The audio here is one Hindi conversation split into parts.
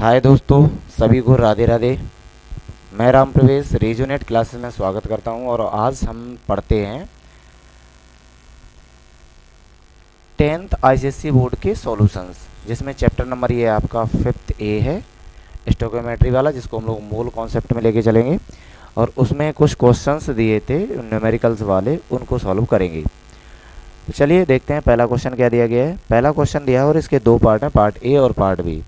हाय दोस्तों, सभी को राधे राधे। मैं राम प्रवेश रीजोनेट क्लासेस में स्वागत करता हूं और आज हम पढ़ते हैं 10th आईसीएसई बोर्ड के सॉल्यूशंस, जिसमें चैप्टर नंबर ये आपका 5th ए है, स्टोइकोमेट्री वाला, जिसको हम लोग मूल कॉन्सेप्ट में लेके चलेंगे। और उसमें कुछ क्वेश्चंस दिए थे न्यूमेरिकल्स वाले, उनको सॉल्व करेंगे। तो चलिए देखते हैं पहला क्वेश्चन क्या दिया गया है। पहला क्वेश्चन दिया है और इसके दो पार्ट हैं, पार्ट ए और पार्ट बी।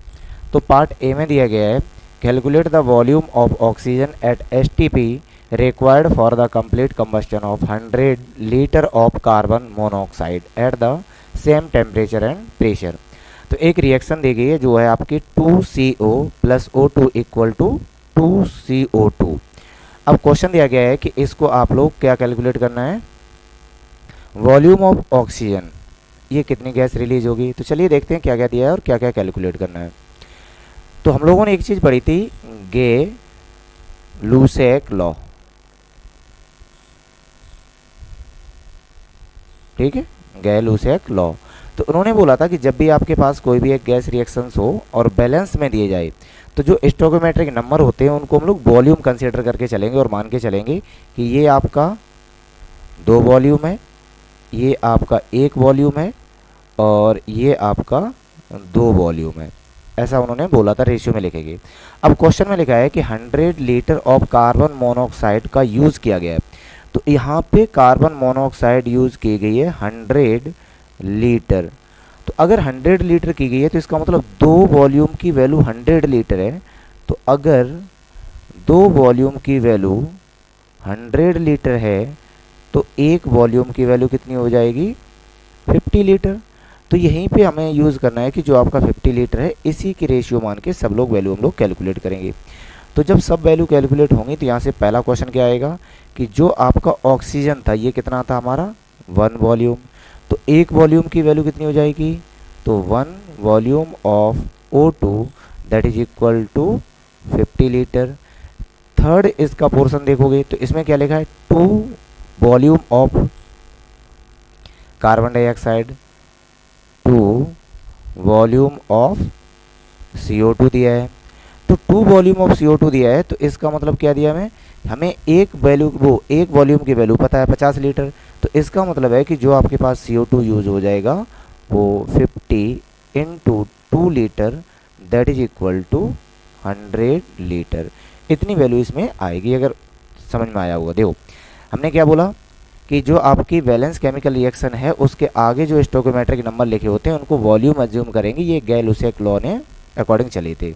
तो पार्ट ए में दिया गया है, calculate the volume of oxygen at STP required for the complete combustion of 100 litre of carbon monoxide at the same temperature and pressure. तो एक रिएक्शन दी गई है जो है आपकी 2CO plus O2 equal to 2CO2। अब क्वेश्चन दिया गया है कि इसको आप लोग क्या कैलकुलेट करना है, वॉल्यूम ऑफ ऑक्सीजन, ये कितनी गैस रिलीज होगी। तो चलिए देखते हैं क्या क्या दिया है और क्या क्या कैलकुलेट करना है। तो हम लोगों ने एक चीज पढ़ी थी, गे लूसेक लॉ, ठीक है, गे लूसेक लॉ। तो उन्होंने बोला था कि जब भी आपके पास कोई भी एक गैस रिएक्शंस हो और बैलेंस में दिए जाए, तो जो स्टोइकोमेट्रिक नंबर होते हैं उनको हम लोग वॉल्यूम कंसीडर करके चलेंगे और मान के चलेंगे कि ये आपका 2 वॉल्यूम है, ये आपका 1 वॉल्यूम है और ये आपका 2 वॉल्यूम है। ऐसा उन्होंने बोला था, रेशियो में लिखेंगे। अब क्वेश्चन में लिखा है कि 100 लीटर ऑफ कार्बन मोनोऑक्साइड का यूज़ किया गया है। तो यहाँ पे कार्बन मोनोऑक्साइड यूज़ की गई है 100 लीटर। तो अगर 100 लीटर की गई है तो इसका मतलब 2 वॉल्यूम की वैल्यू 100 लीटर है। तो अगर 2 वॉल्यूम की वैल्यू 100 लीटर है तो 1 वॉल्यूम की वैल्यू कितनी हो जाएगी, 50 लीटर। तो यहीं पे हमें यूज़ करना है कि जो आपका 50 लीटर है, इसी की रेशियो मान के सब लोग वैल्यू हम लोग कैलकुलेट करेंगे। तो जब सब वैल्यू कैलकुलेट होंगी तो यहाँ से पहला क्वेश्चन क्या आएगा कि जो आपका ऑक्सीजन था ये कितना था हमारा, 1 वॉल्यूम। तो 1 वॉल्यूम की वैल्यू कितनी हो जाएगी, तो 1 volume of O2 that is equal to 50 litre. Third इसका पोर्शन देखोगे तो इसमें क्या लिखा है, 2 volume of carbon dioxide, 2 volume of CO2 दिया है। तो 2 वॉल्यूम ऑफ CO2 दिया है, तो इसका मतलब क्या दिया हमें एक वैल्यू, वो 1 वॉल्यूम की वैल्यू पता है 50 लीटर। तो इसका मतलब है कि जो आपके पास CO2 यूज हो जाएगा वो 50 into 2 litre that is equal to 100 litre. इतनी वैल्यू इसमें आएगी, अगर समझ में आया होगा। देखो हमने क्या बोला कि जो आपकी वैलेंस केमिकल रिएक्शन है उसके आगे जो स्टोइकोमेट्रिक नंबर लिखे होते हैं उनको वॉल्यूम अज्यूम करेंगे। ये गे-लुसेक लॉ ने अकॉर्डिंग चले थे।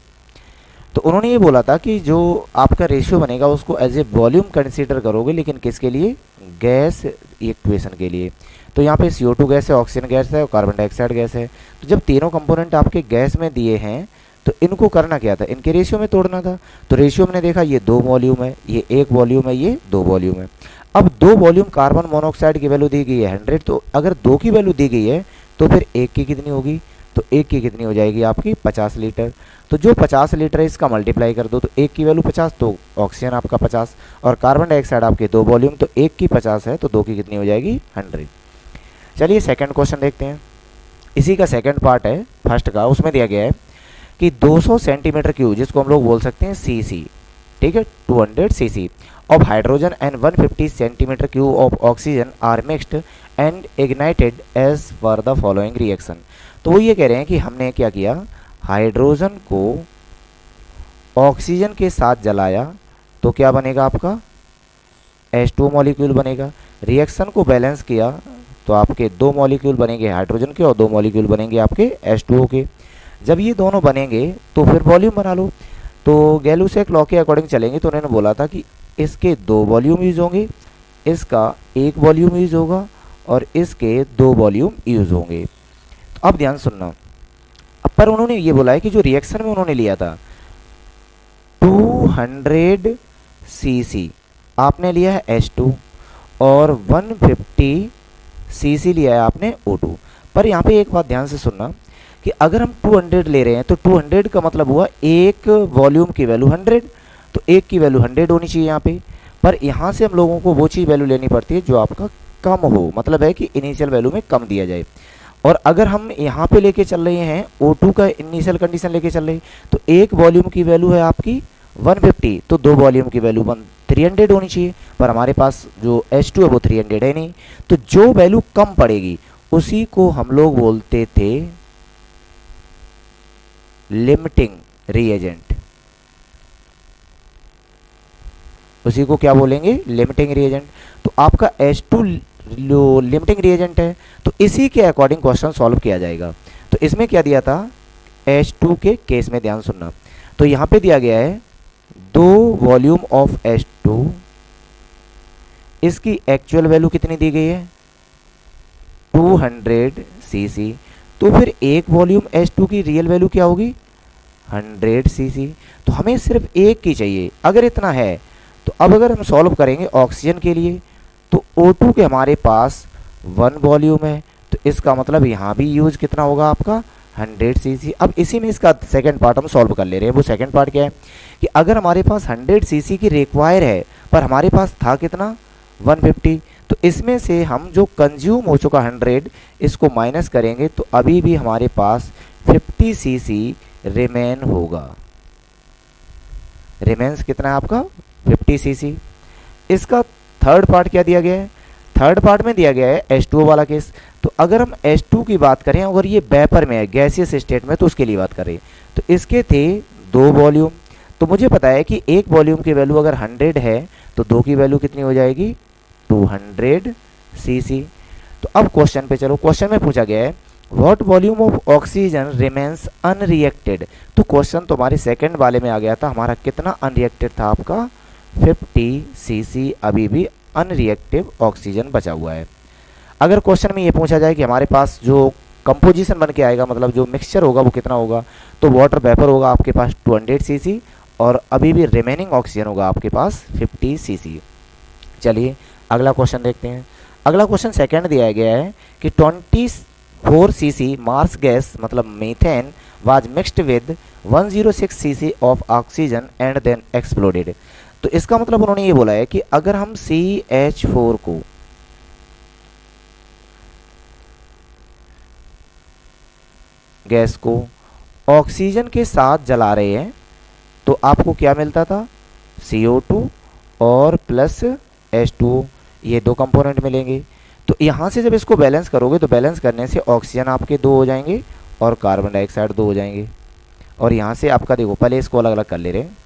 तो उन्होंने ये बोला था कि जो आपका रेशियो बनेगा उसको एज ए वॉल्यूम कंसीडर करोगे, लेकिन किसके लिए, गैस इक्वेशन के लिए। तो यहाँ पे CO2 गैस है, ऑक्सीजन गैस है और कार्बन डाइऑक्साइड गैस है। तो जब तीनों कंपोनेंट आपके गैस में दिए हैं तो इनको करना क्या था, इनके रेशियो में तोड़ना था। तो रेशियो में देखा ये 2 वॉल्यूम है, ये 1 वॉल्यूम है, ये 2 वॉल्यूम है। अब 2 वॉल्यूम कार्बन मोनोऑक्साइड की वैल्यू दी गई है 100। तो अगर 2 की वैल्यू दी गई है तो फिर 1 की कितनी होगी, तो 1 की कितनी हो जाएगी आपकी 50 लीटर। तो जो 50 लीटर है इसका मल्टीप्लाई कर दो, तो 1 की वैल्यू 50, तो ऑक्सीजन आपका 50 और कार्बन डाइऑक्साइड आपके 2 वॉल्यूम, तो 1 की 50 है तो 2 की कितनी हो जाएगी 100। चलिए सेकंड क्वेश्चन देखते हैं। इसी का सेकंड पार्ट है फर्स्ट का। उसमें दिया गया है कि 200 सेंटीमीटर क्यूब, जिसको हम लोग बोल सकते हैं सीसी, ठीक है, 200 CC of hydrogen and 150 centimeter cube of oxygen are mixed and ignited as per the following reaction। तो वो ये कह रहे हैं कि हमने क्या किया, हाइड्रोजन को ऑक्सीजन के साथ जलाया तो क्या बनेगा आपका, H2 मॉलिक्यूल बनेगा। रिएक्शन को बैलेंस किया तो आपके 2 मॉलिक्यूल बनेंगे हाइड्रोजन के और 2 मॉलिक्यूल बनेंगे आपके H2O के। जब ये दोनों बनेंगे तो फिर वॉल्यूम बना लो। तो गे-लुसेक लॉ के अकॉर्डिंग चलेंगे तो उन्होंने बोला था कि इसके 2 वॉल्यूम यूज होंगे, इसका 1 वॉल्यूम यूज होगा और इसके 2 वॉल्यूम यूज होंगे। तो अब ध्यान सुनना, अब पर उन्होंने ये बोला है कि जो रिएक्शन में उन्होंने लिया था 200 सीसी, आपने लिया है H2 और 150 सीसी लिया है आपने O2। पर यहाँ पे एक बात ध्यान से सुनना कि अगर हम 200 ले रहे हैं तो 200 का मतलब हुआ 1 वॉल्यूम की वैल्यू 100, तो 1 की वैल्यू 100 होनी चाहिए यहाँ पे। पर यहाँ से हम लोगों को वो चीज़ वैल्यू लेनी पड़ती है जो आपका कम हो, मतलब है कि इनिशियल वैल्यू में कम दिया जाए। और अगर हम यहाँ पे लेके चल रहे हैं O2 का इनिशियल कंडीशन लेके चल रहे हैं, तो एक वॉल्यूम की वैल्यू है आपकी 150, तो दो वॉल्यूम की वैल्यू 300 होनी चाहिए, पर हमारे पास जो H2 है वो 300 है नहीं, तो जो वैल्यू कम पड़ेगी उसी को हम लोग बोलते थे लिमिटिंग रिएजेंट। उसी को क्या बोलेंगे? Limiting reagent. तो आपका H2 लिमिटिंग रिएजेंट है, तो इसी के अकॉर्डिंग क्वेश्चन सॉल्व किया जाएगा। तो इसमें क्या दिया था H2 के केस में, ध्यान सुनना, तो यहाँ पे दिया गया है 2 वॉल्यूम ऑफ H2, इसकी एक्चुअल वैल्यू कितनी दी गई है 200 सीसी, तो फिर एक वॉल्यूम H2 की रियल वैल्यू क्या होगी 100 सीसी। तो हमें सिर्फ एक की चाहिए, अगर इतना है तो अब अगर हम सॉल्व करेंगे ऑक्सीजन के लिए, तो O2 के हमारे पास 1 वॉल्यूम है, तो इसका मतलब यहाँ भी यूज कितना होगा आपका 100 सीसी। अब इसी में इसका सेकंड पार्ट हम सॉल्व कर ले रहे हैं। वो सेकंड पार्ट क्या है कि अगर हमारे पास 100 सीसी की रिक्वायर है पर हमारे पास था कितना 150, तो इसमें से हम जो कंज्यूम हो चुका 100 इसको माइनस करेंगे तो अभी भी हमारे पास 50 सीसी रिमेन होगा। रिमेन्स कितना है आपका 50 सीसी। इसका थर्ड पार्ट क्या दिया गया है? थर्ड पार्ट में दिया गया है H2O वाला केस। तो अगर हम H2 की बात करें, अगर ये वेपर में है, गैसियस स्टेट में, तो उसके लिए बात करें तो इसके थे 2 वॉल्यूम। तो मुझे पता है कि एक वॉल्यूम की वैल्यू अगर 100 है तो 2 की वैल्यू कितनी हो जाएगी 200 सीसी। तो अब क्वेश्चन पे चलो। क्वेश्चन में पूछा गया है what volume of oxygen remains unreacted. तो क्वेश्चन तो हमारे सेकंड वाले में आ गया था, हमारा कितना अनरिएक्टेड था आपका 50 सीसी, अभी भी अनरिएक्टिव ऑक्सीजन बचा हुआ है। अगर क्वेश्चन में ये पूछा जाए कि हमारे पास जो कंपोजिशन बन के आएगा, मतलब जो मिक्सचर होगा वो कितना होगा, तो वाटर वेपर होगा आपके पास 200 सीसी और अभी भी रिमेनिंग ऑक्सीजन होगा आपके पास 50 सीसी। चलिए अगला क्वेश्चन देखते हैं। अगला क्वेश्चन सेकंड दिया गया है कि 24 सीसी मार्स गैस मतलब methane was mixed with 106 cc of oxygen and then exploded. तो इसका मतलब उन्होंने ये बोला है कि अगर हम CH4 को गैस को ऑक्सीजन के साथ जला रहे हैं तो आपको क्या मिलता था CO2 और प्लस H2O, ये दो कंपोनेंट मिलेंगे। तो यहाँ से जब इसको बैलेंस करोगे तो बैलेंस करने से ऑक्सीजन आपके 2 हो जाएंगे और कार्बन डाइऑक्साइड 2 हो जाएंगे। और यहाँ से आपका देखो, पहले इसको अलग अलग कर ले रहे हैं।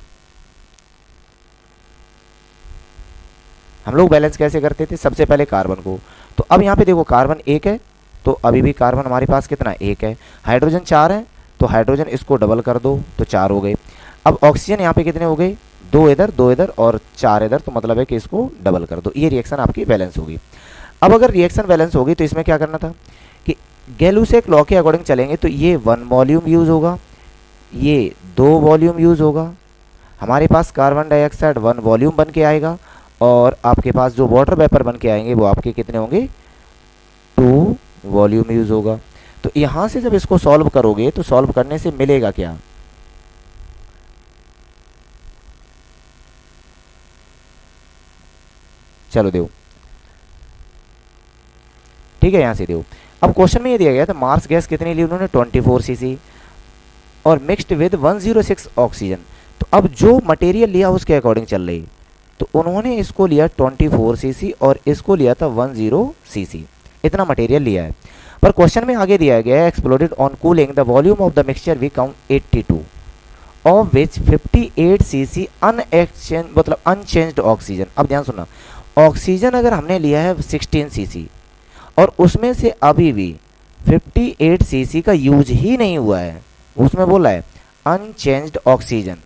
हम लोग बैलेंस कैसे करते थे, सबसे पहले कार्बन को, तो अब यहाँ पे देखो कार्बन 1 है तो अभी भी कार्बन हमारे पास कितना 1 है। हाइड्रोजन 4 है तो हाइड्रोजन इसको डबल कर दो तो 4 हो गए। अब ऑक्सीजन यहाँ पे कितने हो गए 2 इधर और 4 इधर, तो मतलब है कि इसको डबल कर दो। ये रिएक्शन आपकी बैलेंस होगी। अब अगर रिएक्शन बैलेंस होगी तो इसमें क्या करना था कि गैलुसेक लॉ के अकॉर्डिंग चलेंगे तो ये 1 वॉल्यूम यूज होगा, ये 2 वॉल्यूम यूज होगा, हमारे पास कार्बन डाइऑक्साइड 1 वॉल्यूम बन के आएगा और आपके पास जो वाटर वेपर बन के आएंगे वो आपके कितने होंगे 2 वॉल्यूम यूज होगा। तो यहाँ से जब इसको सॉल्व करोगे तो सॉल्व करने से मिलेगा क्या, चलो दो, ठीक है, यहाँ से दो। अब क्वेश्चन में ये दिया गया था मार्स गैस कितनी ली उन्होंने 24 सीसी और मिक्स्ड विद 106 ऑक्सीजन। तो अब जो मटेरियल लिया उसके अकॉर्डिंग चल रही, तो उन्होंने इसको लिया 24 सीसी और इसको लिया था 10 सीसी, इतना मटेरियल लिया है। पर क्वेश्चन में आगे दिया गया है exploded on cooling the volume of the mixture we count 82 of which 58 cc unexchanged मतलब अनचेंज्ड ऑक्सीजन। अब ध्यान सुनना, ऑक्सीजन अगर हमने लिया है 16 सीसी और उसमें से अभी भी 58 सीसी का यूज ही नहीं हुआ है, उसमें बोला है अनचेंज्ड ऑक्सीजन।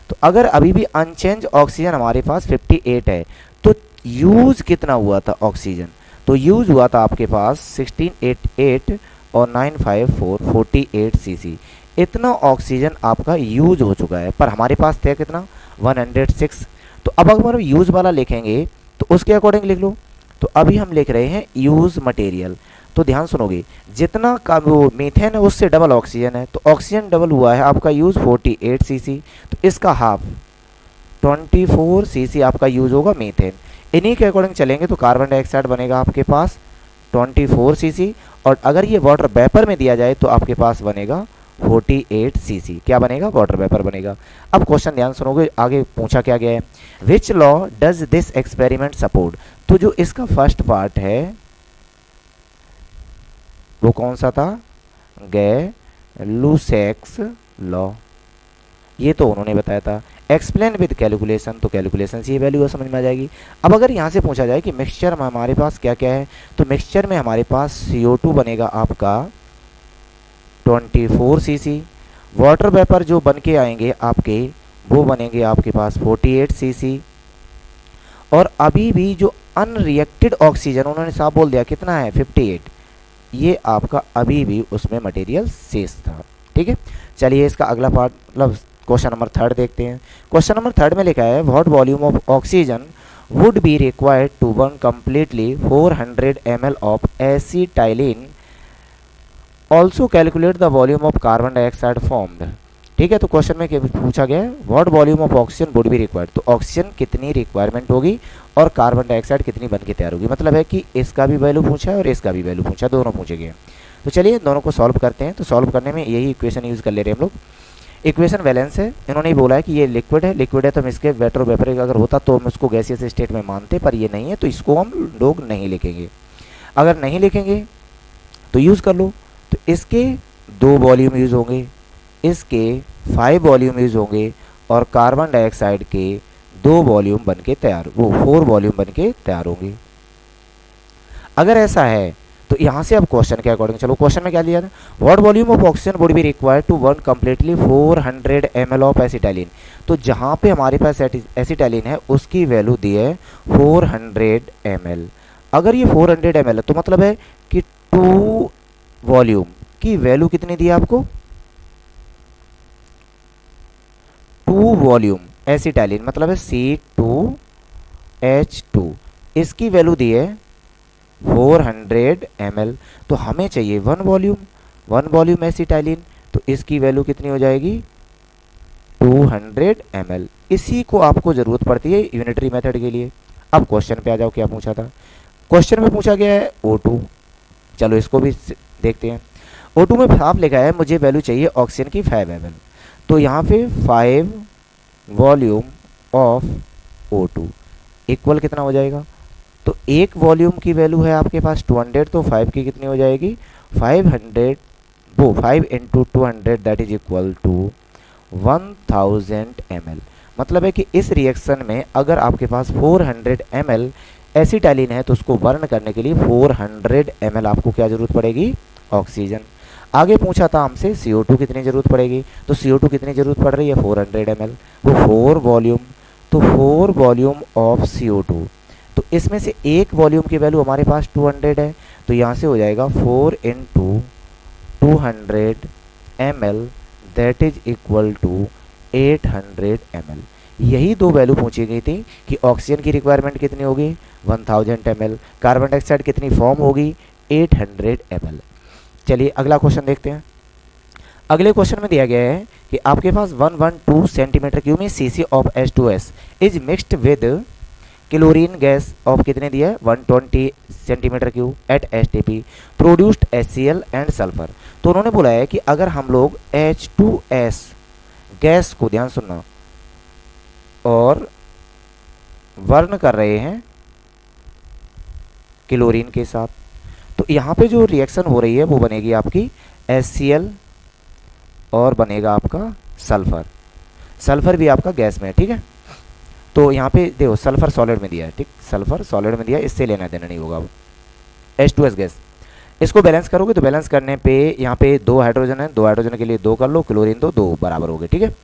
तो अगर अभी भी अनचेंज ऑक्सीजन हमारे पास 58 है तो यूज कितना हुआ था ऑक्सीजन, तो यूज हुआ था आपके पास 1688 और 954 48 सीसी, इतना ऑक्सीजन आपका यूज हो चुका है। पर हमारे पास थे कितना 106। तो अब अगर हम यूज वाला लिखेंगे तो उसके अकॉर्डिंग लिख लो। तो अभी हम लिख रहे हैं यूज मटेरियल, तो ध्यान सुनोगे जितना का वो मीथेन है उससे डबल ऑक्सीजन है, तो ऑक्सीजन डबल हुआ है आपका यूज 48 सीसी, तो इसका हाफ 24 सीसी आपका यूज होगा मीथेन। इन्हीं के अकॉर्डिंग चलेंगे तो कार्बन डाइऑक्साइड बनेगा आपके पास 24 सीसी, और अगर ये वाटर वेपर में दिया जाए तो आपके पास बनेगा 48 सीसी। क्या बनेगा? वाटर वेपर बनेगा। अब क्वेश्चन ध्यान सुनोगे, आगे पूछा क्या गया है, which law does this experiment support. तो जो इसका फर्स्ट पार्ट है वो कौन सा था? गैलुसैक्स लॉ, ये तो उन्होंने बताया था। एक्सप्लेन विद कैलकुलेशन, तो कैलकुलेशन से ये वैल्यू समझ में आ जाएगी। अब अगर यहाँ से पूछा जाए कि मिक्सचर में हमारे पास क्या क्या है, तो मिक्सचर में हमारे पास CO2 बनेगा आपका 24 सीसी, वाटर वेपर जो बन के आएंगे आपके वो बनेंगे आपके पास 48 सीसी, और अभी भी जो अनरिएक्टेड ऑक्सीजन उन्होंने साफ बोल दिया कितना है 58, ये आपका अभी भी उसमें मटेरियल शेष था। ठीक है, चलिए इसका अगला पार्ट मतलब क्वेश्चन नंबर 3 देखते हैं। क्वेश्चन नंबर 3 में लिखा है what volume of oxygen would be required to burn completely 400 ml of acetylene, also calculate the volume of carbon dioxide formed. ठीक है, तो क्वेश्चन में पूछा गया है what volume of oxygen would be required, तो ऑक्सीजन कितनी रिक्वायरमेंट होगी और कार्बन डाइऑक्साइड कितनी बन के तैयार होगी। मतलब है कि इसका भी वैल्यू पूछा है और इसका भी वैल्यू पूछा है, दोनों पूछे गए। तो चलिए दोनों को सॉल्व करते हैं। तो सॉल्व करने में यही इक्वेशन यूज़ कर ले रहे हैं हम लोग। इक्वेशन बैलेंस है, इन्होंने बोला है कि ये लिक्विड है, लिक्विड है तो हम इसके वेटर वेपर अगर होता तो हम उसको गैसियस स्टेट में मानते, पर ये नहीं है तो इसको हम लोग नहीं लिखेंगे। अगर नहीं लिखेंगे तो यूज़ कर लो, तो इसके 2 वॉल्यूम यूज़ होंगे, इसके 5 वॉल्यूम यूज़ होंगे, और कार्बन डाइऑक्साइड के 2 वॉल्यूम बन के तैयार, वो 4 वॉल्यूम बन के तैयार होंगे। अगर ऐसा है तो यहाँ से अब क्वेश्चन के अकॉर्डिंग चलो, क्वेश्चन में क्या दिया था, what volume of oxygen would be required to burn completely 400 ml of acetylene. तो जहाँ पे हमारे पास एसिटाइलिन है उसकी वैल्यू दी है 400 ml। अगर ये 400 ml है तो मतलब है कि 2 वॉल्यूम की वैल्यू कितनी दी है आपको, 2 वॉल्यूम एसिटाइलिन मतलब है C2H2, इसकी वैल्यू दी है 400 ml। तो हमें चाहिए 1 वॉल्यूम एसिटाइलिन, तो इसकी वैल्यू कितनी हो जाएगी 200 ml। इसी को आपको ज़रूरत पड़ती है यूनिटरी मेथड के लिए। अब क्वेश्चन पे आ जाओ, क्या पूछा था। क्वेश्चन में पूछा गया है O2, चलो इसको भी देखते हैं। O2 में साफ लिखा है मुझे वैल्यू चाहिए ऑक्सीजन की 5 ml, तो यहाँ पे 5 वॉल्यूम ऑफ O2 इक्वल कितना हो जाएगा, तो 1 वॉल्यूम की वैल्यू है आपके पास 200, तो 5 की कितनी हो जाएगी 500, वो 5 into 200 that is equal to 1000 ml। मतलब है कि इस रिएक्शन में अगर आपके पास 400 ml एसिटाइलिन है तो उसको बर्न करने के लिए 400 ml आपको क्या ज़रूरत पड़ेगी, ऑक्सीजन। आगे पूछा था हमसे CO2 कितनी ज़रूरत पड़ेगी, तो CO2 कितनी ज़रूरत पड़ रही है 400 ml, वो 4 वॉल्यूम, तो 4 वॉल्यूम ऑफ CO2, तो इसमें से 1 वॉल्यूम की वैल्यू हमारे पास 200 है, तो यहाँ से हो जाएगा 4 into 200 ml that is equal to 800 ml। यही 2 वैल्यू पूछी गई थी कि ऑक्सीजन की रिक्वायरमेंट कितनी होगी 1000 ml, कार्बन डाइऑक्साइड कितनी फॉर्म होगी 800 ml। चलिए अगला क्वेश्चन देखते हैं। अगले क्वेश्चन में दिया गया है कि आपके पास 112 सेंटीमीटर क्यूब में CC of H2S is mixed with chlorine gas of कितने दिया है 120 centimetre cube at STP produced HCl and sulphur. तो उन्होंने बोला है कि अगर हम लोग H2S गैस को, ध्यान सुनना, और वर्न कर रहे हैं क्लोरीन के साथ, तो यहाँ पे जो रिएक्शन हो रही है वो बनेगी आपकी HCl और बनेगा आपका सल्फर। सल्फर भी आपका गैस में है, ठीक है। तो यहाँ पे देखो सल्फर सॉलिड में दिया है, ठीक, सल्फर सॉलिड में दिया है, इससे लेना देना नहीं होगा। H2S गैस, इसको बैलेंस करोगे तो बैलेंस करने पे यहाँ पे 2 हाइड्रोजन है, 2 हाइड्रोजन के लिए 2 कर लो, क्लोरीन तो 2 बराबर हो गए, ठीक है।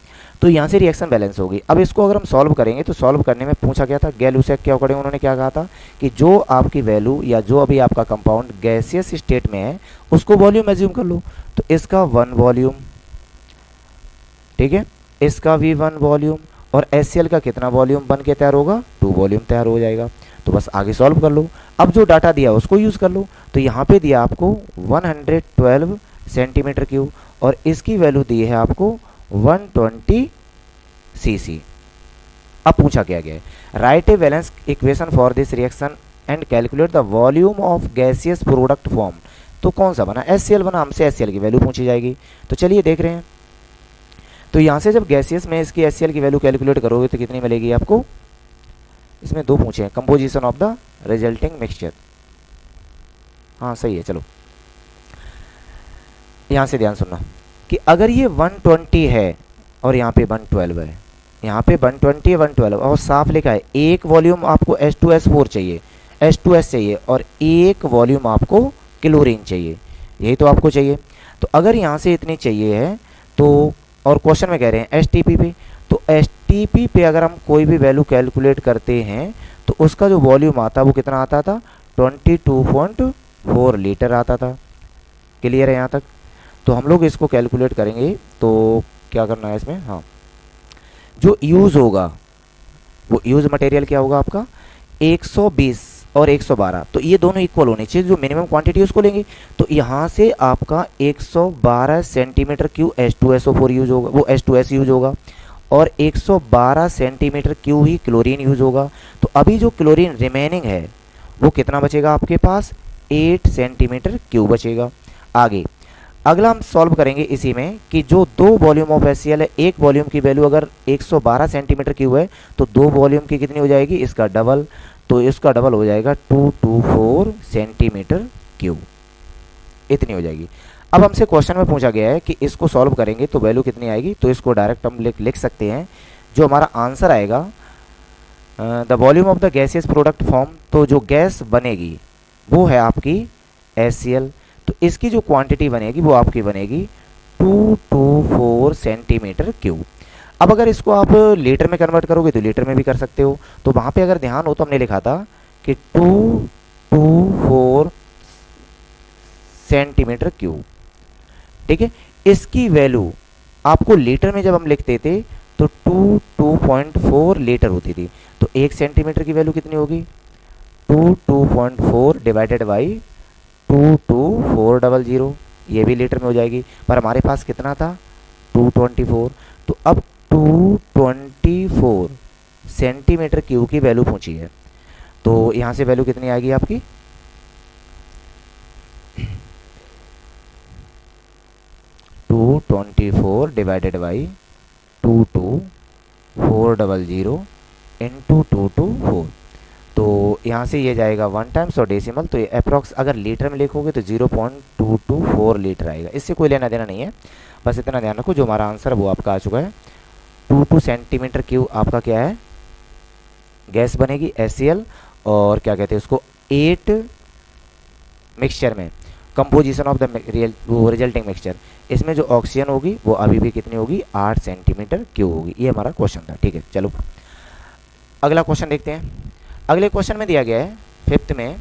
तो यहाँ से रिएक्शन बैलेंस होगी। अब इसको अगर हम सॉल्व करेंगे तो सॉल्व करने में पूछा गया था गैलुसैक के अकॉर्डिंग उन्होंने क्या कहा था कि जो आपकी वैल्यू या जो अभी आपका कंपाउंड गैसियस स्टेट में है उसको वॉल्यूम एज्यूम कर लो। तो इसका 1 वॉल्यूम, ठीक है, इसका भी 1 वॉल्यूम, और HCl का कितना वॉल्यूम बन के तैयार होगा 2 वॉल्यूम तैयार हो जाएगा। तो बस आगे सॉल्व कर लो। अब जो डाटा दिया उसको यूज़ कर लो। तो यहाँ पे दिया आपको 112 सेंटीमीटर क्यूब और इसकी वैल्यू दी है आपको 120 cc। अब पूछा क्या गया है, right a balance equation for this reaction and calculate the volume of gaseous product form. तो कौन सा बना, HCl बना, हमसे HCl की वैल्यू पूछी जाएगी। तो चलिए देख रहे हैं। तो यहाँ से जब गैसियस में इसकी HCl की वैल्यू कैलकुलेट करोगे तो कितनी मिलेगी आपको। इसमें दो पूछे हैं, composition of the resulting mixture. हाँ सही है। चलो यहाँ से ध्यान सुनना कि अगर ये 120 है और यहाँ पे 112 है, यहाँ पे 120 है 112 और साफ लिखा है एक वॉल्यूम आपको H2S4 चाहिए, H2S चाहिए और एक वॉल्यूम आपको क्लोरीन चाहिए, यही तो आपको चाहिए। तो अगर यहाँ से इतनी चाहिए है तो, और क्वेश्चन में कह रहे हैं STP पे, तो STP पे अगर हम कोई भी वैल्यू कैलकुलेट करते हैं तो उसका जो वॉल्यूम आता वो कितना आता था, 22.4 लीटर आता था। क्लियर है यहाँ तक। तो हम लोग इसको कैलकुलेट करेंगे तो क्या करना है इसमें, हाँ जो यूज़ होगा वो यूज़ मटेरियल क्या होगा आपका 120 और 112, तो ये दोनों इक्वल होने चाहिए, जो मिनिमम क्वांटिटी उसको लेंगे। तो यहाँ से आपका 112 सेंटीमीटर क्यू H2SO4 यूज होगा, वो H2S यूज होगा और 112 सेंटीमीटर क्यू ही क्लोरीन यूज होगा। तो अभी जो क्लोरीन रिमेनिंग है वो कितना बचेगा आपके पास, 8 सेंटीमीटर क्यू बचेगा। आगे अगला हम सॉल्व करेंगे इसी में कि जो दो वॉल्यूम ऑफ HCl है, एक वॉल्यूम की वैल्यू अगर 112 सेंटीमीटर क्यूब है तो दो वॉल्यूम की कितनी हो जाएगी, इसका डबल, तो इसका डबल हो जाएगा 224 सेंटीमीटर क्यूब, इतनी हो जाएगी। अब हमसे क्वेश्चन में पूछा गया है कि इसको सॉल्व करेंगे तो वैल्यू कितनी आएगी, तो इसको डायरेक्ट हम लिख सकते हैं। जो हमारा आंसर आएगा the volume of the gaseous product form, तो जो गैस बनेगी वो है आपकी HCl, तो इसकी जो क्वांटिटी बनेगी वो आपकी बनेगी 224 सेंटीमीटर क्यूब। अब अगर इसको आप लीटर में कन्वर्ट करोगे तो लीटर में भी कर सकते हो। तो वहाँ पे अगर ध्यान हो तो हमने लिखा था कि 224 सेंटीमीटर क्यूब, ठीक है। इसकी वैल्यू आपको लीटर में जब हम लिखते थे तो 2.4 लीटर होती थी। तो 1 सेंटीमीटर की वैल्यू कितनी होगी, 2.4 डिवाइडेड बाई 22400, ये भी लीटर में हो जाएगी। पर हमारे पास कितना था 224, तो अब 224 सेंटीमीटर क्यूब की वैल्यू पूछी है। तो यहाँ से वैल्यू कितनी आएगी आपकी, 224 डिवाइडेड बाई 22400 इंटू 224, तो यहाँ से ये जाएगा 1 टाइम्स और डेसिमल, तो ये अप्रॉक्स अगर लीटर में लिखोगे तो 0.224 लीटर आएगा। इससे कोई लेना देना नहीं है, बस इतना ध्यान रखो जो हमारा आंसर है वो आपका आ चुका है। 22 सेंटीमीटर क्यूब आपका क्या है, गैस बनेगी HCl, और क्या कहते हैं उसको 8 मिक्सचर में composition of the resulting mixture, इसमें जो ऑक्सीजन होगी वो अभी भी कितनी होगी, 8 सेंटीमीटर क्यूब होगी। ये हमारा क्वेश्चन था, ठीक है। चलो अगला क्वेश्चन देखते हैं। अगले क्वेश्चन में दिया गया है 5th में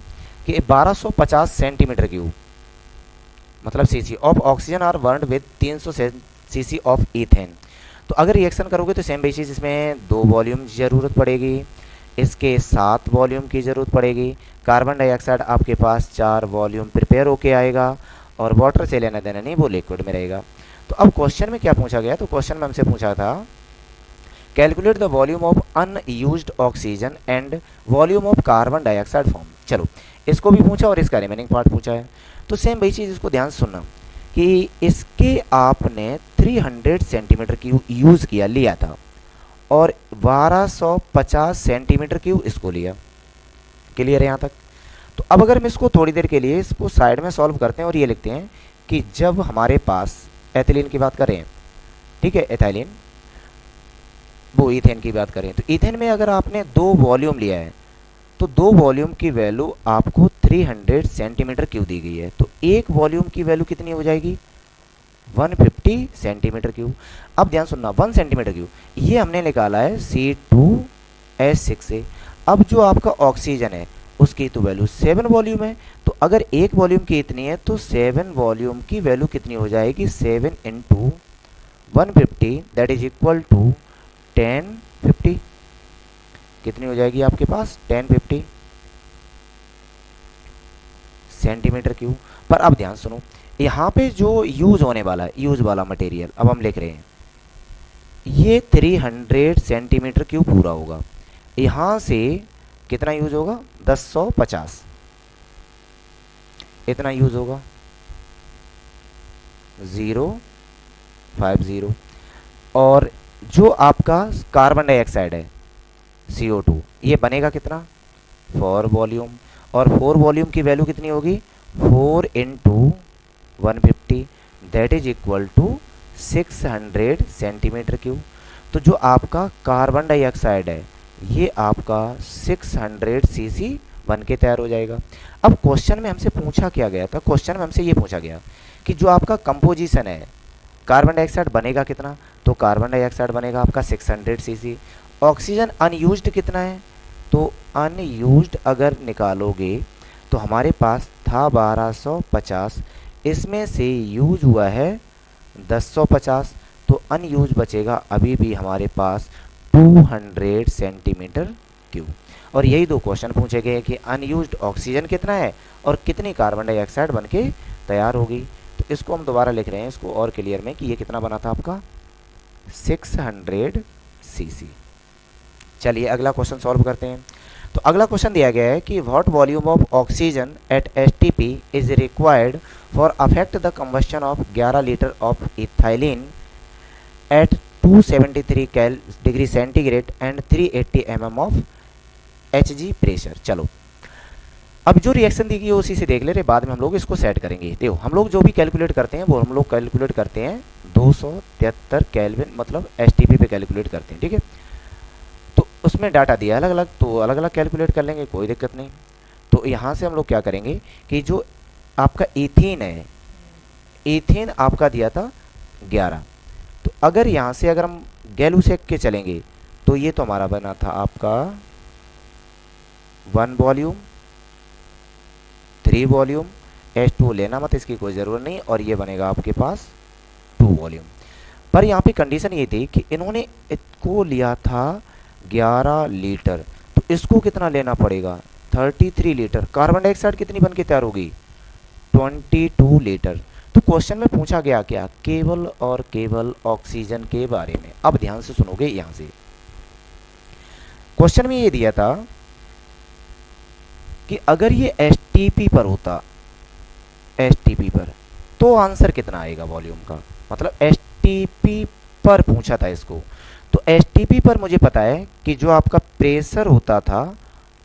कि 1250 सेंटीमीटर क्यूब मतलब cc of oxygen are burned with 300 cc of ethane. तो अगर रिएक्शन करोगे तो सेम बेसिस इसमें 2 वॉल्यूम की ज़रूरत पड़ेगी, इसके 7 वॉल्यूम की ज़रूरत पड़ेगी, कार्बन डाइऑक्साइड आपके पास 4 वॉल्यूम प्रिपेयर होके आएगा और वाटर से लेना देना नहीं, वो लिक्विड में रहेगा। तो अब क्वेश्चन में क्या पूछा गया, तो क्वेश्चन में हमसे पूछा था calculate the volume of unused oxygen and volume of carbon dioxide form. चलो इसको भी पूछा और इसका रिमेनिंग पार्ट पूछा है। तो सेम वही चीज़, इसको ध्यान सुनना कि इसके आपने 300 सेंटीमीटर क्यूब यूज़ किया लिया था और 1250 सेंटीमीटर क्यूब इसको लिया। क्लियर है यहाँ तक। तो अब अगर हम इसको थोड़ी देर के लिए इसको साइड में सॉल्व करते हैं और ये लिखते हैं कि जब हमारे पास एथिलीन की बात करें, ठीक है, एथाइलिन, वो ईथेन की बात करें, तो ईथेन में अगर आपने 2 वॉल्यूम लिया है तो 2 वॉल्यूम की वैल्यू आपको 300 सेंटीमीटर क्यूब दी गई है। तो एक वॉल्यूम की वैल्यू कितनी हो जाएगी, 150 सेंटीमीटर क्यूब। अब ध्यान सुनना, 1 सेंटीमीटर क्यूब ये हमने निकाला है C2H6 से। अब जो आपका ऑक्सीजन है उसकी तो वैल्यू 7 वॉल्यूम है, तो अगर एक वॉल्यूम की इतनी है तो 7 वॉल्यूम की वैल्यू कितनी हो जाएगी, 7 into 150 that is equal to 1050, कितनी हो जाएगी आपके पास 1050 सेंटीमीटर क्यूब। पर अब ध्यान सुनो, यहाँ पे जो यूज होने वाला है, यूज वाला मटेरियल अब हम लिख रहे हैं ये 300 सेंटीमीटर क्यूब पूरा होगा। यहाँ से कितना यूज होगा, 1050 इतना यूज होगा, 050। और जो आपका कार्बन डाइऑक्साइड है CO2, ये बनेगा कितना, 4 वॉल्यूम। और 4 वॉल्यूम की वैल्यू कितनी होगी, 4 into 150 that is equal to 600 centimetre cube. तो जो आपका कार्बन डाइऑक्साइड है ये आपका 600 सीसी बन के तैयार हो जाएगा। अब क्वेश्चन में हमसे पूछा क्या गया था, क्वेश्चन में हमसे ये पूछा गया कि जो आपका कंपोजिशन है कार्बन डाइऑक्साइड बनेगा कितना, तो कार्बन डाइऑक्साइड बनेगा आपका 600 सीसी। ऑक्सीजन अनयूज्ड कितना है, तो अनयूज्ड अगर निकालोगे तो हमारे पास था 1250, इसमें से यूज हुआ है 1050, तो अनयूज बचेगा अभी भी हमारे पास 200 सेंटीमीटर क्यूब। और यही दो क्वेश्चन पूछे गए कि अनयूज्ड ऑक्सीजन कितना है और कितनी कार्बन डाइऑक्साइड बन के तैयार होगी। तो इसको हम दोबारा लिख रहे हैं इसको और क्लियर में कि ये कितना बना था आपका 600 सीसी। चलिए अगला क्वेश्चन सॉल्व करते हैं। तो अगला क्वेश्चन दिया गया है कि what volume of oxygen at STP is required for affect the combustion of 11 litre of ethylene at 273 degree centigrade and 380 mm of Hg pressure. चलो अब जो रिएक्शन दी गई है उसी से देख ले रहे, बाद में हम लोग इसको सेट करेंगे। देखो हम लोग जो भी कैलकुलेट करते हैं वो हम लोग कैलकुलेट करते हैं 273 केल्विन मतलब STP पे कैलकुलेट करते हैं, ठीक है। तो उसमें डाटा दिया अलग अलग, तो अलग अलग कैलकुलेट कर लेंगे, कोई दिक्कत नहीं। तो यहाँ से हम लोग क्या करेंगे कि जो आपका इथीन है, इथीन आपका दिया था 11, तो अगर यहाँ से अगर हम गैलूसेक के चलेंगे तो ये तो हमारा बना था आपका 1 वॉल्यूम 3 वॉल्यूम, H2 लेना मत, इसकी कोई ज़रूरत नहीं, और ये बनेगा आपके पास 2 वॉल्यूम। पर यहाँ पे कंडीशन ये थी कि इन्होंने इसको लिया था 11 लीटर, तो इसको कितना लेना पड़ेगा 33 लीटर। कार्बन डाइऑक्साइड कितनी बन के तैयार होगी 22 लीटर। तो क्वेश्चन में पूछा गया क्या, केवल और केवल ऑक्सीजन के बारे में। अब ध्यान से सुनोगे, यहां से क्वेश्चन में ये दिया था कि अगर ये STP पर होता, STP पर, तो आंसर कितना आएगा वॉल्यूम का, मतलब STP पर पूछा था इसको। तो STP पर मुझे पता है कि जो आपका प्रेशर होता था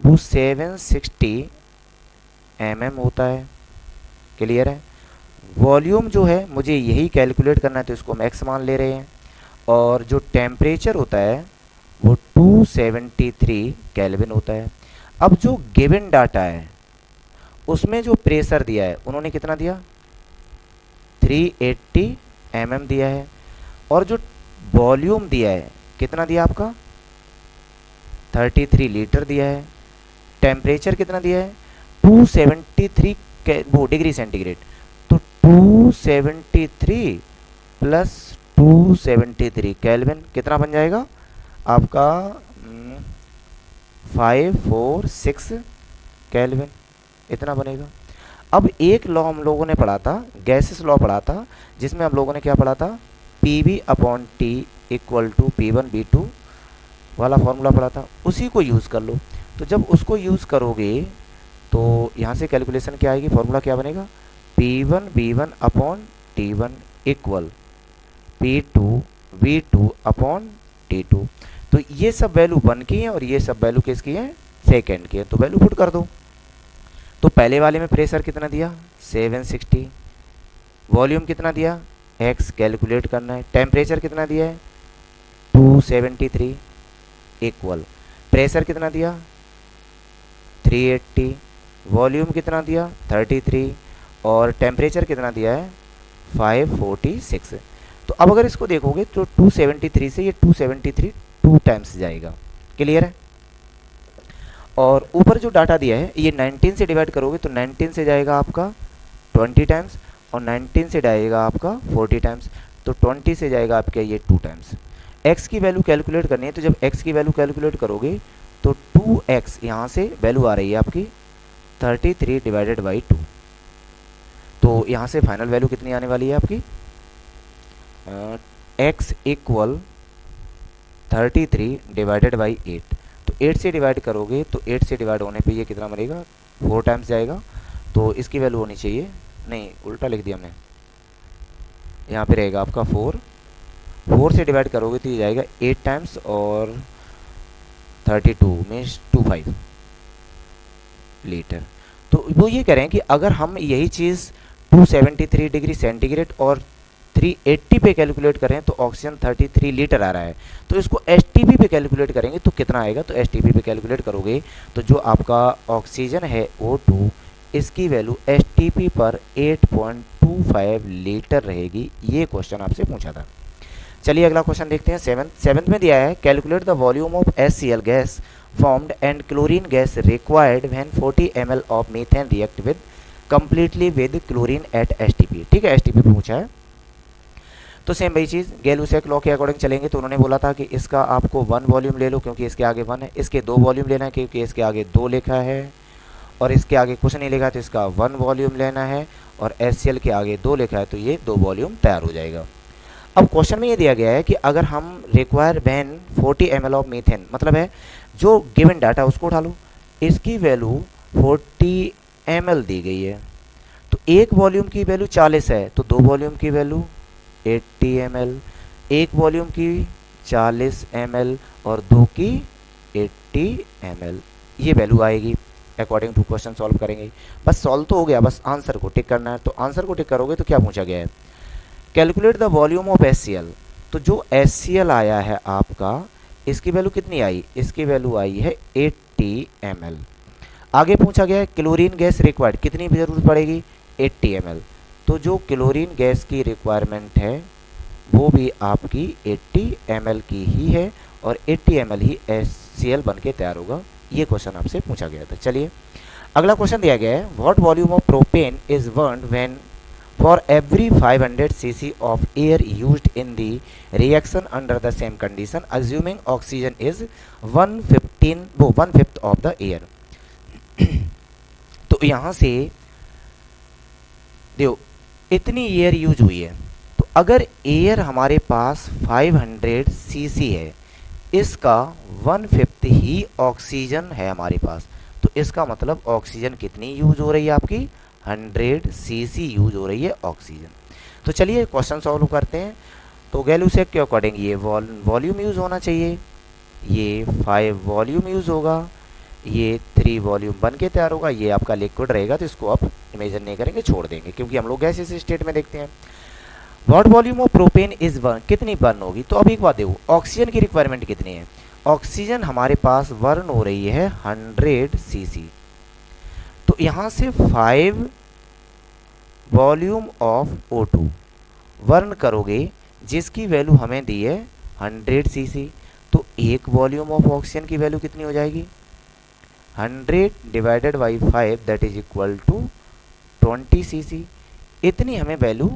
वो 760 mm होता है, क्लियर है। वॉल्यूम जो है मुझे यही कैलकुलेट करना है, तो इसको हम x मान ले रहे हैं। और जो टेम्परेचर होता है वो 273 केल्विन होता है। अब जो गिवन डाटा है उसमें जो प्रेशर दिया है उन्होंने कितना दिया 380 mm दिया है, और जो वॉल्यूम दिया है कितना दिया आपका 33 लीटर दिया है। टेम्परेचर कितना दिया है 273 वो डिग्री सेंटीग्रेड, तो 273 प्लस 273 केल्विन कितना बन जाएगा आपका 546 केल्विन, इतना बनेगा। अब एक लॉ हम लोगों ने पढ़ा था, गैसेस लॉ पढ़ा था, जिसमें हम लोगों ने क्या पढ़ा था PV/T इक्वल टू P1V2 वाला फॉर्मूला पढ़ा था, उसी को यूज़ कर लो। तो जब उसको यूज़ करोगे तो यहाँ से कैलकुलेशन क्या आएगी, फॉर्मूला क्या बनेगा P1V1/T1 इक्वल P2V2/T2। तो ये सब वैल्यू 1 की है और ये सब वैल्यू किसकी है सेकेंड की है, तो वैल्यू पुट कर दो। तो पहले वाले में प्रेशर कितना दिया 760, वॉल्यूम कितना दिया x कैलकुलेट करना है, टेम्परेचर कितना दिया है 273 इक्वल प्रेशर कितना दिया 380, वॉल्यूम कितना दिया 33 और टेम्परेचर कितना दिया है 546। तो अब अगर इसको देखोगे तो 273 से ये 273 2 टाइम्स जाएगा, क्लियर है। और ऊपर जो डाटा दिया है ये 19 से डिवाइड करोगे तो 19 से जाएगा आपका 20 टाइम्स और 19 से जाएगा आपका 40 टाइम्स, तो 20 से जाएगा आपका ये 2 टाइम्स। x की वैल्यू कैलकुलेट करनी है, तो जब x की वैल्यू कैलकुलेट करोगे तो 2x यहाँ से वैल्यू आ रही है आपकी 33 डिवाइडेड बाई 2, तो यहाँ से फाइनल वैल्यू कितनी आने वाली है आपकी x इक्वल 33 डिवाइडेड बाई 8। तो 8 से डिवाइड करोगे तो 8 से डिवाइड होने पे ये कितना बनेगा, 4 टाइम्स जाएगा, तो इसकी वैल्यू होनी चाहिए, नहीं उल्टा लिख दिया हमने, यहाँ पे रहेगा आपका 4 से डिवाइड करोगे तो ये जाएगा 8 टाइम्स और 32 मीन्स 25 लीटर। तो वो ये कह रहे हैं कि अगर हम यही चीज़ 273 डिग्री सेंटीग्रेड और 380 पे कैलकुलेट करें तो ऑक्सीजन 33 लीटर आ रहा है, तो इसको एसटीपी पे कैलकुलेट करेंगे तो कितना आएगा, तो एसटीपी पे कैलकुलेट करोगे तो जो आपका ऑक्सीजन है O2 इसकी वैल्यू एसटीपी पर 8.25 लीटर रहेगी। ये क्वेश्चन आपसे पूछा था। चलिए अगला क्वेश्चन देखते हैं। सेवंथ में दिया है calculate the volume of HCl gas formed and chlorine gas required when 40 ml of methane react with completely with chlorine at STP। ठीक है, STP पूछा है तो सेम वही चीज़ गैलूसेक लॉ के अकॉर्डिंग चलेंगे। तो उन्होंने बोला था कि इसका आपको 1 वॉल्यूम ले लो क्योंकि इसके आगे 1 है, इसके 2 वॉल्यूम लेना है क्योंकि इसके आगे 2 लिखा है, और इसके आगे कुछ नहीं लिखा तो इसका 1 वॉल्यूम लेना है, और HCl के आगे 2 लिखा है तो ये 2 वॉल्यूम तैयार हो जाएगा। अब क्वेश्चन में ये दिया गया है कि अगर हम require when 40 ml of methane, मतलब है जो गिवन डाटा उसको उठा लो, इसकी वैल्यू 40 ml दी गई है, तो एक वॉल्यूम की वैल्यू 40 है तो 2 वॉल्यूम की वैल्यू 80 ml, एक वॉल्यूम की 40 ml और 2 की 80 ml, ये वैल्यू आएगी अकॉर्डिंग टू क्वेश्चन सॉल्व करेंगे। बस सॉल्व तो हो गया, बस आंसर को टिक करना है। तो आंसर को टिक करोगे तो क्या पूछा गया है, calculate the volume of HCl। तो जो HCl आया है आपका, इसकी वैल्यू कितनी आई, इसकी वैल्यू आई है 80 ml। आगे पूछा गया है क्लोरीन गैस रिक्वायर्ड, कितनी जरूरत पड़ेगी, 80 ml। तो जो क्लोरीन गैस की रिक्वायरमेंट है वो भी आपकी 80 ml की ही है, और 80 ml ही HCl बन के तैयार होगा। ये क्वेश्चन आपसे पूछा गया था। चलिए अगला क्वेश्चन दिया गया है, what volume of propane is burned when for every 500 cc of air used in the reaction under the same condition assuming oxygen is 1/5 of the air। तो यहाँ से देखो इतनी एयर यूज हुई है, तो अगर एयर हमारे पास 500 सीसी है, इसका 1/5 ही ऑक्सीजन है हमारे पास, तो इसका मतलब ऑक्सीजन कितनी यूज हो रही है आपकी, 100 सीसी यूज हो रही है ऑक्सीजन। तो चलिए क्वेश्चन सॉल्व करते हैं। तो गैलूसेक के अकॉर्डिंग ये वॉल्यूम यूज होना चाहिए, ये 5 वॉल्यूम यूज होगा, ये 3 वॉल्यूम बन के तैयार होगा, ये आपका लिक्विड रहेगा तो इसको आप इमेजिन नहीं करेंगे, छोड़ देंगे क्योंकि हम लोग गैसेस स्टेट में देखते हैं। What volume of propane is burn, कितनी बर्न होगी, तो अब एक बात देखो ऑक्सीजन की रिक्वायरमेंट कितनी है, ऑक्सीजन हमारे पास बर्न हो रही है 100 सीसी, तो यहाँ से 5 वॉल्यूम ऑफ O2 बर्न करोगे जिसकी वैल्यू हमें दी है 100 सीसी, तो एक वॉल्यूम ऑफ ऑक्सीजन की वैल्यू कितनी हो जाएगी, 100 divided by 5 that is equal to 20 cc. इतनी हमें वैल्यू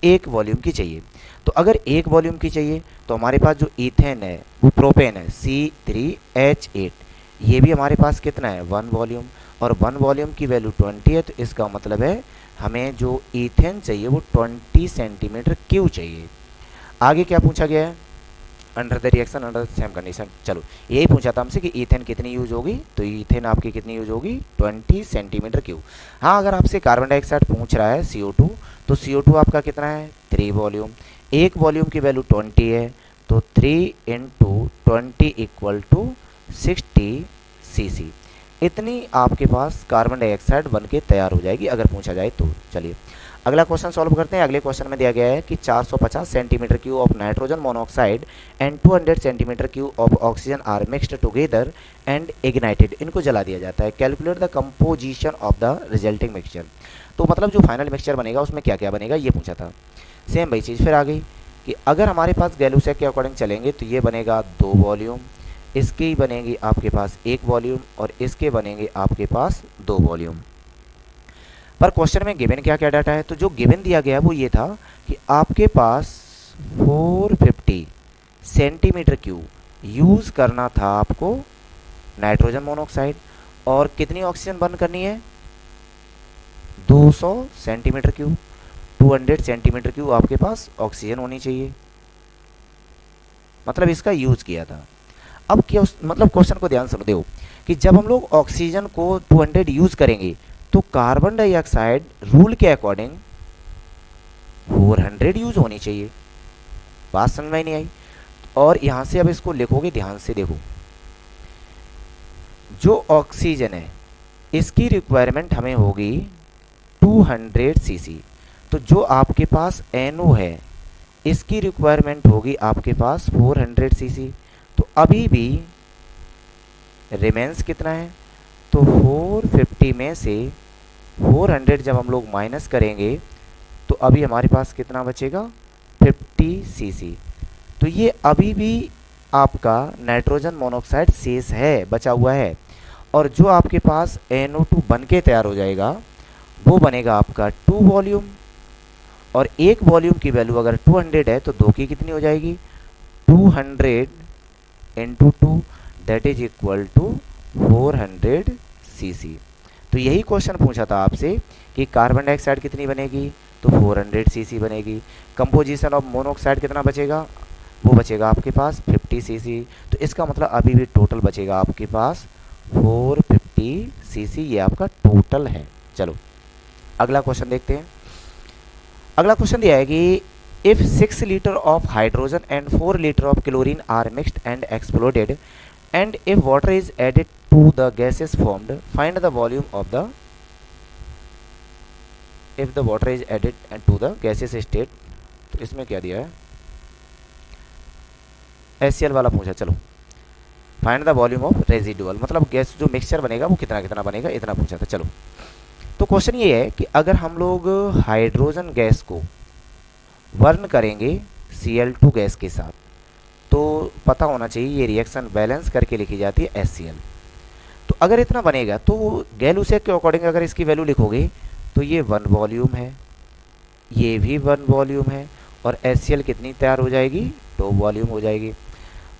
एक वॉल्यूम की चाहिए। तो अगर एक वॉल्यूम की चाहिए तो हमारे पास जो ईथेन है वो प्रोपेन है C3H8, ये भी हमारे पास कितना है 1 वॉल्यूम, और 1 वॉल्यूम की वैल्यू 20 है, तो इसका मतलब है हमें जो ईथेन चाहिए वो 20 सेंटीमीटर क्यूब चाहिए। आगे क्या पूछा गया है, under the reaction under the same condition, चलो यही पूछा था हमसे कि ईथेन कितनी यूज होगी, तो ईथेन आपकी कितनी यूज होगी 20 सेंटीमीटर क्यूब। हाँ अगर आपसे कार्बन डाइऑक्साइड पूछ रहा है CO2, तो CO2 आपका कितना है 3 वॉल्यूम, एक वॉल्यूम की वैल्यू 20 है, तो 3 × 20 इक्वल टू 60 सीसी। इतनी आपके पास कार्बन डाइऑक्साइड बन के तैयार हो जाएगी अगर पूछा जाए तो। चलिए अगला क्वेश्चन सॉल्व करते हैं। अगले क्वेश्चन में दिया गया है कि 450 centimetre cube of nitrogen monoxide and 200 centimetre cube of oxygen are mixed together and ignited, इनको जला दिया जाता है। Calculate the composition of the resulting mixture. तो मतलब जो फाइनल मिक्सचर बनेगा उसमें क्या क्या बनेगा ये पूछा था। सेम वही चीज़ फिर आ गई कि अगर हमारे पास गैलूसेक के अकॉर्डिंग चलेंगे तो ये बनेगा 2 वॉल्यूम, इसकी बनेगी आपके पास 1 वॉल्यूम, और इसके बनेंगे आपके पास 2 वॉल्यूम। पर क्वेश्चन में गिवन क्या क्या डाटा है, तो जो गिवन दिया गया वो ये था कि आपके पास 450 सेंटीमीटर क्यूब यूज़ करना था आपको नाइट्रोजन मोनोऑक्साइड, और कितनी ऑक्सीजन बर्न करनी है 200 सेंटीमीटर क्यूब, 200 सेंटीमीटर क्यूब आपके पास ऑक्सीजन होनी चाहिए, मतलब इसका यूज़ किया था। अब क्या मतलब क्वेश्चन को ध्यान से देखो कि जब हम लोग ऑक्सीजन को 200 यूज करेंगे तो कार्बन डाइऑक्साइड रूल के अकॉर्डिंग 400 यूज होनी चाहिए। बात समझ में नहीं आई? और यहां से अब इसको लिखोगे, ध्यान से देखो, जो ऑक्सीजन है इसकी रिक्वायरमेंट हमें होगी 200 सीसी, तो जो आपके पास NO है इसकी रिक्वायरमेंट होगी आपके पास 400 सीसी। तो अभी भी रिमेंस कितना है, तो 450 में से 400 जब हम लोग माइनस करेंगे तो अभी हमारे पास कितना बचेगा, 50 सीसी। तो ये अभी भी आपका नाइट्रोजन मोनोऑक्साइड शेष है, बचा हुआ है। और जो आपके पास NO2 बन के तैयार हो जाएगा वो बनेगा आपका 2 वॉल्यूम, और एक वॉल्यूम की वैल्यू अगर 200 है तो 2 की कितनी हो जाएगी, 200 into 2 that is equal to 400 cc. तो यही क्वेश्चन पूछा था आपसे कि कार्बन डाइऑक्साइड कितनी बनेगी, तो 400 सीसी बनेगी। कंपोजिशन ऑफ मोनोऑक्साइड कितना बचेगा, वो बचेगा आपके पास 50 सीसी। तो इसका मतलब अभी भी टोटल बचेगा आपके पास 450 सीसी, ये आपका टोटल है। चलो अगला क्वेश्चन देखते हैं। अगला क्वेश्चन दिया है कि if 6 litre of hydrogen and 4 litre of chlorine are mixed and exploded and if water is added to the gases formed find the volume of the, if the water is added to the gases state. तो इसमें क्या दिया है, HCl वाला पूछा। चलो find the volume of residual, मतलब गैस जो मिक्सचर बनेगा वो कितना कितना बनेगा, इतना पूछा था। चलो तो क्वेश्चन ये है कि अगर हम लोग हाइड्रोजन गैस को बर्न करेंगे Cl2 गैस के साथ तो पता होना चाहिए ये रिएक्शन बैलेंस करके लिखी जाती है HCl। तो अगर इतना बनेगा तो गैलूसेक के अकॉर्डिंग अगर इसकी वैल्यू लिखोगे तो ये 1 वॉल्यूम है, ये भी 1 वॉल्यूम है, और HCl कितनी तैयार हो जाएगी, 2 वॉल्यूम हो जाएगी।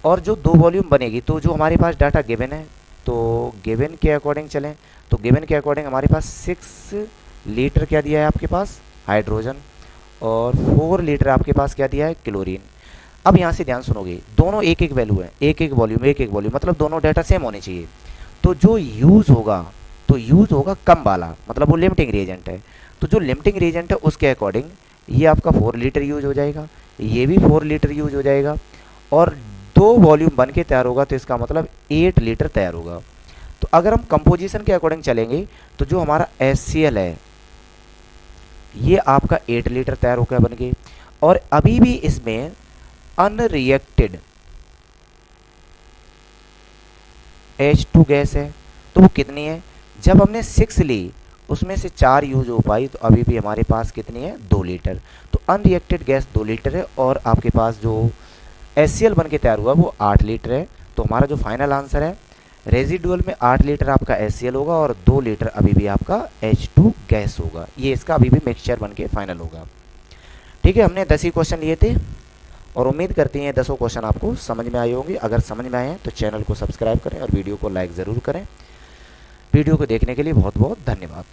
और जो 2 वॉल्यूम बनेगी तो जो हमारे पास डाटा गिवन है तो गिवन के अकॉर्डिंग चलें, तो गिवन के अकॉर्डिंग हमारे पास 6 लीटर क्या दिया है आपके पास हाइड्रोजन, और 4 लीटर आपके पास क्या दिया है क्लोरीन। अब यहाँ से ध्यान सुनोगे, दोनों एक एक वैल्यू है, एक एक वॉल्यूम, मतलब दोनों डाटा सेम होने चाहिए। तो जो यूज़ होगा तो यूज़ होगा कम वाला, मतलब वो लिमिटिंग रिएजेंट है। तो जो लिमिटिंग रिएजेंट है उसके अकॉर्डिंग ये आपका 4 लीटर यूज हो जाएगा, ये भी 4 लीटर यूज हो जाएगा, और 2 वॉल्यूम बन के तैयार होगा तो इसका मतलब 8 लीटर तैयार होगा। तो अगर हम कंपोजिशन के अकॉर्डिंग चलेंगे तो जो हमारा HCl है ये आपका 8 लीटर तैयार होकर बन गए, और अभी भी इसमें अनरिएक्टेड H2 गैस है। तो वो कितनी है, जब हमने 6 ली उसमें से 4 यूज हो पाई तो अभी भी हमारे पास कितनी है, 2 लीटर। तो अनरिएक्टेड गैस 2 लीटर है, और आपके पास जो HCl बन के तैयार हुआ वो 8 लीटर है। तो हमारा जो फाइनल आंसर है रेजिडुअल में 8 लीटर आपका HCl होगा और 2 लीटर अभी भी आपका H2 गैस होगा। ये इसका अभी भी मिक्सचर बन के फाइनल होगा। ठीक है, हमने 10 ही क्वेश्चन लिए थे और उम्मीद करते हैं 10 क्वेश्चन आपको समझ में आए होंगे। अगर समझ में आए हैं तो चैनल को सब्सक्राइब करें और वीडियो को लाइक ज़रूर करें। वीडियो को देखने के लिए बहुत बहुत धन्यवाद।